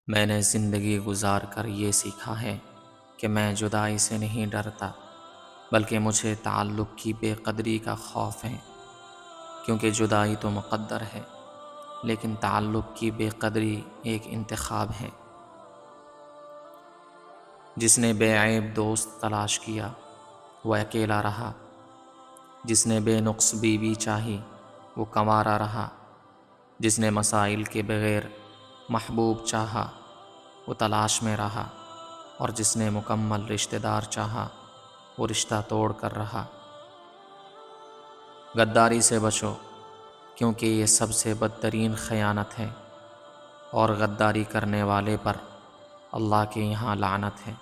میں نے زندگی گزار کر یہ سیکھا ہے کہ میں جدائی سے نہیں ڈرتا، بلکہ مجھے تعلق کی بے قدری کا خوف ہے، کیونکہ جدائی تو مقدر ہے، لیکن تعلق کی بے قدری ایک انتخاب ہے۔ جس نے بے عیب دوست تلاش کیا وہ اکیلا رہا، جس نے بے نقص بیوی چاہی وہ کنوارا رہا، جس نے مسائل کے بغیر محبوب چاہا وہ تلاش میں رہا، اور جس نے مکمل رشتہ دار چاہا وہ رشتہ توڑ کر رہا۔ غداری سے بچو، کیونکہ یہ سب سے بدترین خیانت ہے، اور غداری کرنے والے پر اللہ کے یہاں لعنت ہے۔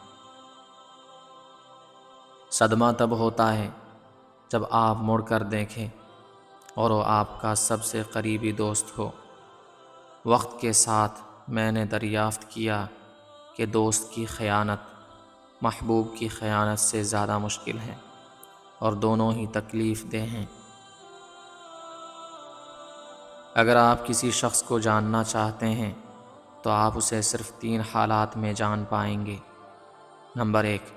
صدمہ تب ہوتا ہے جب آپ مڑ کر دیکھیں اور وہ آپ کا سب سے قریبی دوست ہو۔ وقت کے ساتھ میں نے دریافت کیا کہ دوست کی خیانت محبوب کی خیانت سے زیادہ مشکل ہے، اور دونوں ہی تکلیف دہ ہیں۔ اگر آپ کسی شخص کو جاننا چاہتے ہیں تو آپ اسے صرف 3 حالات میں جان پائیں گے۔ نمبر 1،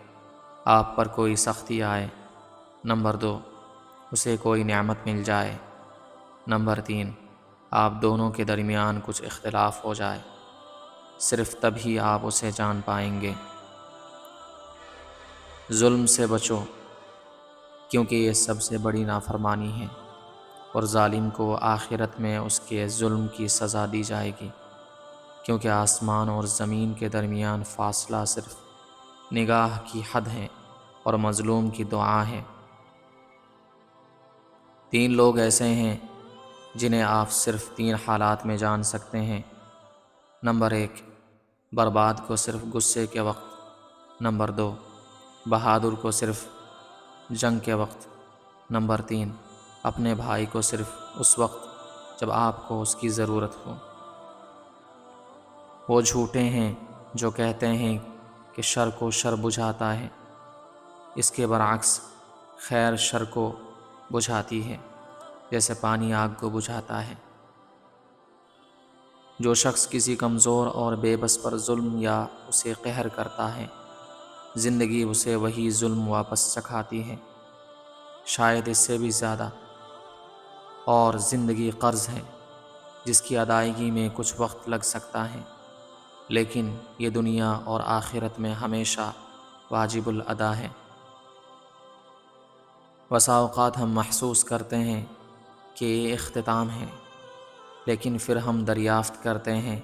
آپ پر کوئی سختی آئے۔ نمبر 2، اسے کوئی نعمت مل جائے۔ نمبر 3، آپ دونوں کے درمیان کچھ اختلاف ہو جائے۔ صرف تبھی آپ اسے جان پائیں گے۔ ظلم سے بچو، کیونکہ یہ سب سے بڑی نافرمانی ہے، اور ظالم کو آخرت میں اس کے ظلم کی سزا دی جائے گی، کیونکہ آسمان اور زمین کے درمیان فاصلہ صرف نگاہ کی حد ہے، اور مظلوم کی دعا ہے۔ 3 لوگ ایسے ہیں جنہیں آپ صرف 3 حالات میں جان سکتے ہیں۔ نمبر 1، برباد کو صرف غصے کے وقت۔ نمبر 2، بہادر کو صرف جنگ کے وقت۔ نمبر 3، اپنے بھائی کو صرف اس وقت جب آپ کو اس کی ضرورت ہو۔ وہ جھوٹے ہیں جو کہتے ہیں کہ شر کو شر بجھاتا ہے، اس کے برعکس خیر شر کو بجھاتی ہے، جیسے پانی آگ کو بجھاتا ہے۔ جو شخص کسی کمزور اور بے بس پر ظلم یا اسے قہر کرتا ہے، زندگی اسے وہی ظلم واپس چکھاتی ہے، شاید اس سے بھی زیادہ۔ اور زندگی قرض ہے جس کی ادائیگی میں کچھ وقت لگ سکتا ہے، لیکن یہ دنیا اور آخرت میں ہمیشہ واجب الادا ہے۔ بسا اوقات ہم محسوس کرتے ہیں کہ یہ اختتام ہے، لیکن پھر ہم دریافت کرتے ہیں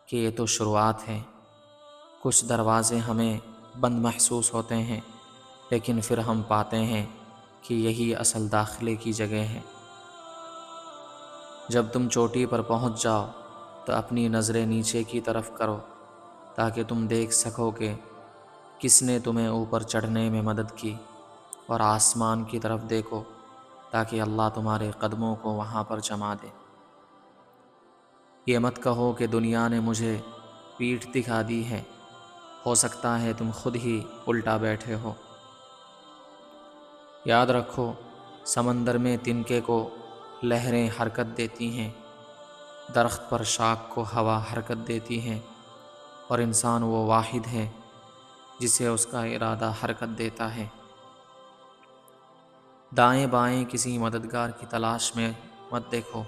کہ یہ تو شروعات ہے۔ کچھ دروازے ہمیں بند محسوس ہوتے ہیں، لیکن پھر ہم پاتے ہیں کہ یہی اصل داخلے کی جگہ ہے۔ جب تم چوٹی پر پہنچ جاؤ تو اپنی نظریں نیچے کی طرف کرو، تاکہ تم دیکھ سکو کہ کس نے تمہیں اوپر چڑھنے میں مدد کی، اور آسمان کی طرف دیکھو تاکہ اللہ تمہارے قدموں کو وہاں پر جما دے۔ یہ مت کہو کہ دنیا نے مجھے پیٹھ دکھا دی ہے، ہو سکتا ہے تم خود ہی الٹا بیٹھے ہو۔ یاد رکھو، سمندر میں تنکے کو لہریں حرکت دیتی ہیں، درخت پر شاخ کو ہوا حرکت دیتی ہے، اور انسان وہ واحد ہے جسے اس کا ارادہ حرکت دیتا ہے۔ دائیں بائیں کسی مددگار کی تلاش میں مت دیکھو،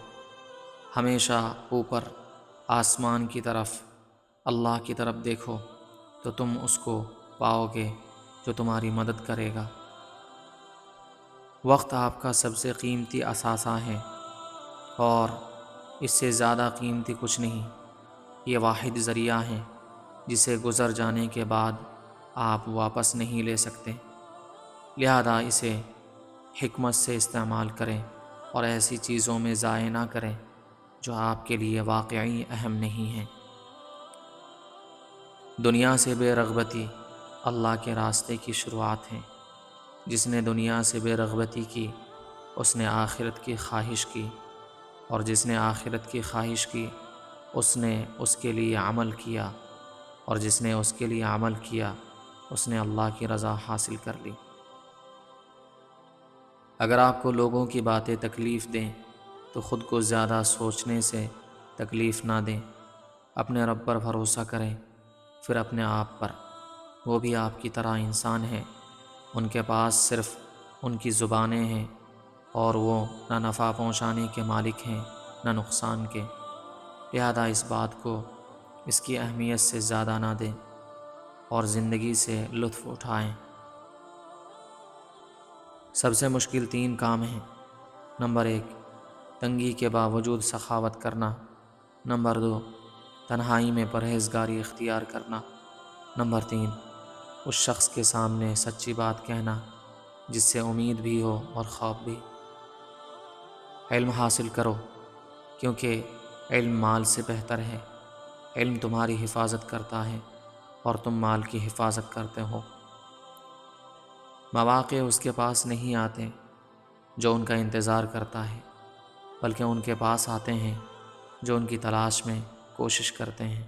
ہمیشہ اوپر آسمان کی طرف اللہ کی طرف دیکھو، تو تم اس کو پاؤ گے جو تمہاری مدد کرے گا۔ وقت آپ کا سب سے قیمتی اثاثہ ہے، اور اس سے زیادہ قیمتی کچھ نہیں۔ یہ واحد ذریعہ ہے جسے گزر جانے کے بعد آپ واپس نہیں لے سکتے، لہذا اسے حکمت سے استعمال کریں اور ایسی چیزوں میں ضائع نہ کریں جو آپ کے لیے واقعی اہم نہیں ہیں۔ دنیا سے بے رغبتی اللہ کے راستے کی شروعات ہے۔ جس نے دنیا سے بے رغبتی کی اس نے آخرت کی خواہش کی، اور جس نے آخرت کی خواہش کی اس نے اس کے لیے عمل کیا، اور جس نے اس کے لیے عمل کیا اس نے اللہ کی رضا حاصل کر لی۔ اگر آپ کو لوگوں کی باتیں تکلیف دیں تو خود کو زیادہ سوچنے سے تکلیف نہ دیں، اپنے رب پر بھروسہ کریں، پھر اپنے آپ پر، وہ بھی آپ کی طرح انسان ہیں، ان کے پاس صرف ان کی زبانیں ہیں، اور وہ نہ نفع پہنچانے کے مالک ہیں نہ نقصان کے، لہذا اس بات کو اس کی اہمیت سے زیادہ نہ دیں اور زندگی سے لطف اٹھائیں۔ سب سے مشکل 3 کام ہیں۔ نمبر 1، تنگی کے باوجود سخاوت کرنا۔ نمبر 2، تنہائی میں پرہیزگاری اختیار کرنا۔ نمبر 3، اس شخص کے سامنے سچی بات کہنا جس سے امید بھی ہو اور خوف بھی۔ علم حاصل کرو، کیونکہ علم مال سے بہتر ہے۔ علم تمہاری حفاظت کرتا ہے اور تم مال کی حفاظت کرتے ہو۔ مواقع اس کے پاس نہیں آتے جو ان کا انتظار کرتا ہے، بلکہ ان کے پاس آتے ہیں جو ان کی تلاش میں کوشش کرتے ہیں۔